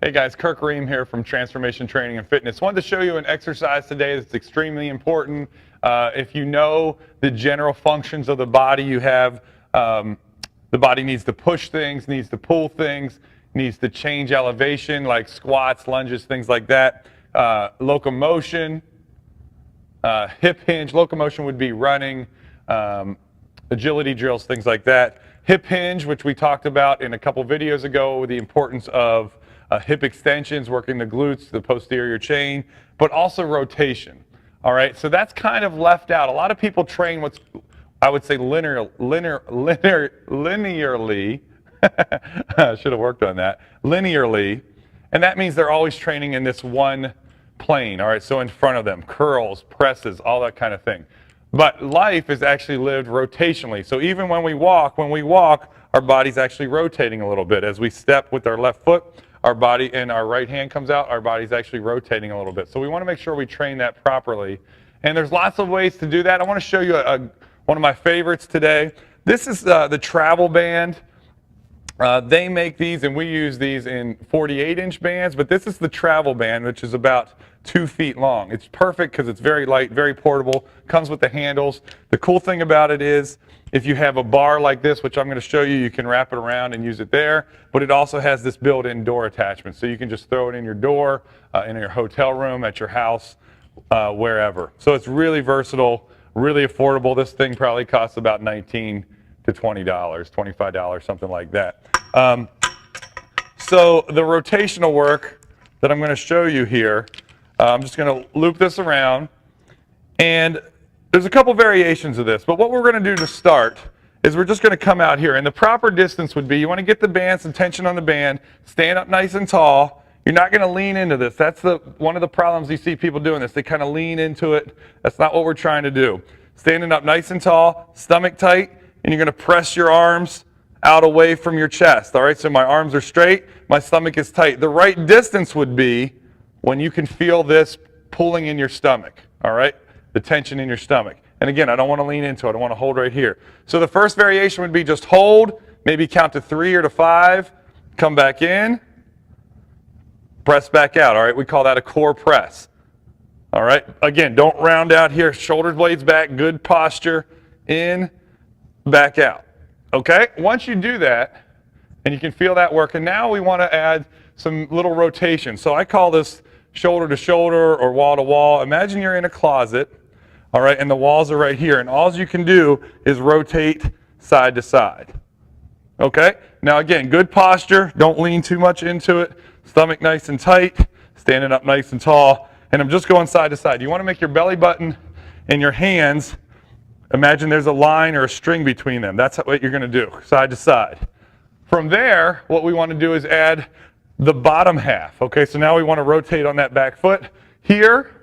Hey guys, Kirk Ream here from Transformation Training and Fitness. Wanted to show you an exercise today that's extremely important. If you know the general functions of the body, you have the body needs to push things, needs to pull things, needs to change elevation like squats, lunges, things like that. Locomotion, hip hinge. Locomotion would be running, agility drills, things like that. Hip hinge, which we talked about in a couple videos ago, the importance of hip extensions, working the glutes, the posterior chain, but also rotation. All right, so that's kind of left out. A lot of people train what's, I would say, linearly. I should have worked on that. Linearly, and that means they're always training in this one plane. All right, so in front of them, curls, presses, all that kind of thing. But life is actually lived rotationally. So even when we walk, our body's actually rotating a little bit. As we step with our left foot, our body and our right hand comes out, our body's actually rotating a little bit. So we want to make sure we train that properly. And there's lots of ways to do that. I want to show you one of my favorites today. This is the travel band. They make these, and we use these in 48-inch bands, but this is the travel band, which is about 2 feet long. It's perfect because it's very light, very portable, comes with the handles. The cool thing about it is if you have a bar like this, which I'm going to show you, you can wrap it around and use it there, but it also has this built-in door attachment, so you can just throw it in your door, in your hotel room, at your house, wherever. So it's really versatile, really affordable. This thing probably costs about $19 to $20, $25, something like that. So the rotational work that I'm going to show you here, I'm just going to loop this around, and there's a couple variations of this, but what we're going to do to start is we're just going to come out here, and the proper distance would be, you want to get the band, some tension on the band, stand up nice and tall. You're not going to lean into this. That's one of the problems you see people doing this. They kind of lean into it. That's not what we're trying to do. Standing up nice and tall, stomach tight, and you're going to press your arms out away from your chest. All right, so my arms are straight, my stomach is tight. The right distance would be when you can feel this pulling in your stomach, all right? The tension in your stomach. And again, I don't want to lean into it. I want to hold right here. So the first variation would be just hold, maybe count to 3 or to 5, come back in, press back out, all right? We call that a core press. All right, again, don't round out here, shoulder blades back, good posture, in, back out. Okay, once you do that, and you can feel that working, now we want to add some little rotation. So I call this shoulder to shoulder or wall to wall. Imagine you're in a closet, all right, and the walls are right here, and all you can do is rotate side to side. Okay, now again, good posture, don't lean too much into it, stomach nice and tight, standing up nice and tall, and I'm just going side to side. You want to make your belly button and your hands, imagine there's a line or a string between them. That's what you're going to do, side to side. From there, what we want to do is add the bottom half. Okay, so now we want to rotate on that back foot. Here,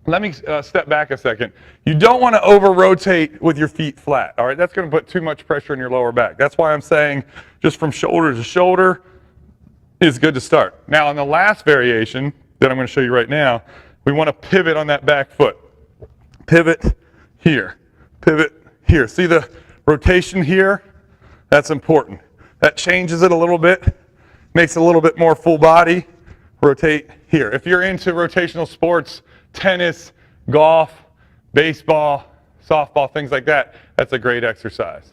let me step back a second. You don't want to over-rotate with your feet flat. All right, that's going to put too much pressure in your lower back. That's why I'm saying just from shoulder to shoulder is good to start. Now, on the last variation that I'm going to show you right now, we want to pivot on that back foot. Pivot here. Pivot here. See the rotation here? That's important. That changes it a little bit, makes it a little bit more full body. Rotate here. If you're into rotational sports, tennis, golf, baseball, softball, things like that, that's a great exercise.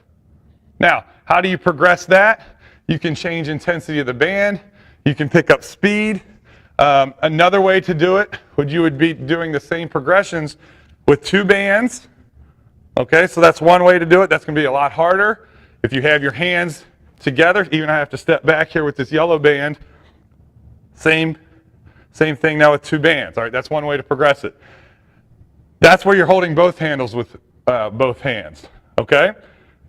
Now, how do you progress that? You can change intensity of the band. You can pick up speed. Another way to do it you would be doing the same progressions with 2 bands. Okay, so that's one way to do it. That's going to be a lot harder. If you have your hands together, even I have to step back here with this yellow band, same thing now with 2 bands. All right, that's one way to progress it. That's where you're holding both handles with both hands, okay?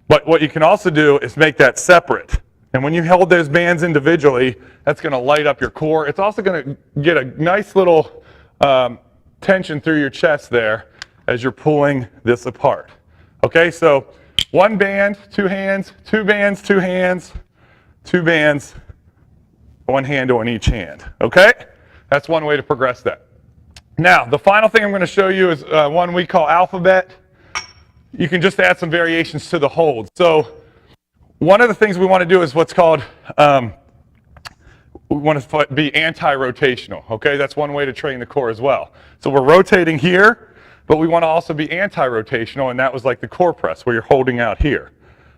But what you can also do is make that separate. And when you hold those bands individually, that's going to light up your core. It's also going to get a nice little tension through your chest there as you're pulling this apart. Okay, so 1 band, 2 hands, 2 bands, 2 hands, 2 bands, 1 hand on each hand. Okay? That's one way to progress that. Now, the final thing I'm going to show you is one we call alphabet. You can just add some variations to the hold. So one of the things we want to do is what's called we want to be anti-rotational, okay? That's one way to train the core as well. So we're rotating here, but we want to also be anti-rotational, and that was like the core press, where you're holding out here.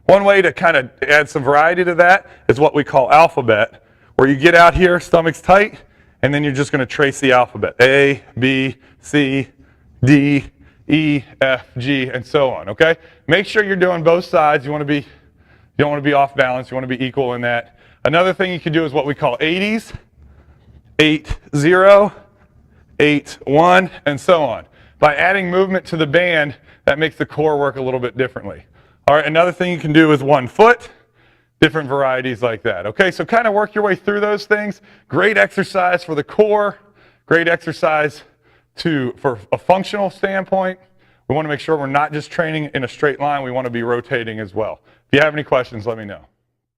One way to kind of add some variety to that is what we call alphabet, where you get out here, stomach's tight, and then you're just going to trace the alphabet. A, B, C, D, E, F, G, and so on, okay? Make sure you're doing both sides. You don't want to be off balance. You want to be equal in that. Another thing you can do is what we call 80s, 8-0, 8-1, and so on. By adding movement to the band, that makes the core work a little bit differently. All right, another thing you can do is 1 foot, different varieties like that. Okay, so kind of work your way through those things. Great exercise for the core, great exercise for a functional standpoint. We want to make sure we're not just training in a straight line, we want to be rotating as well. If you have any questions, let me know.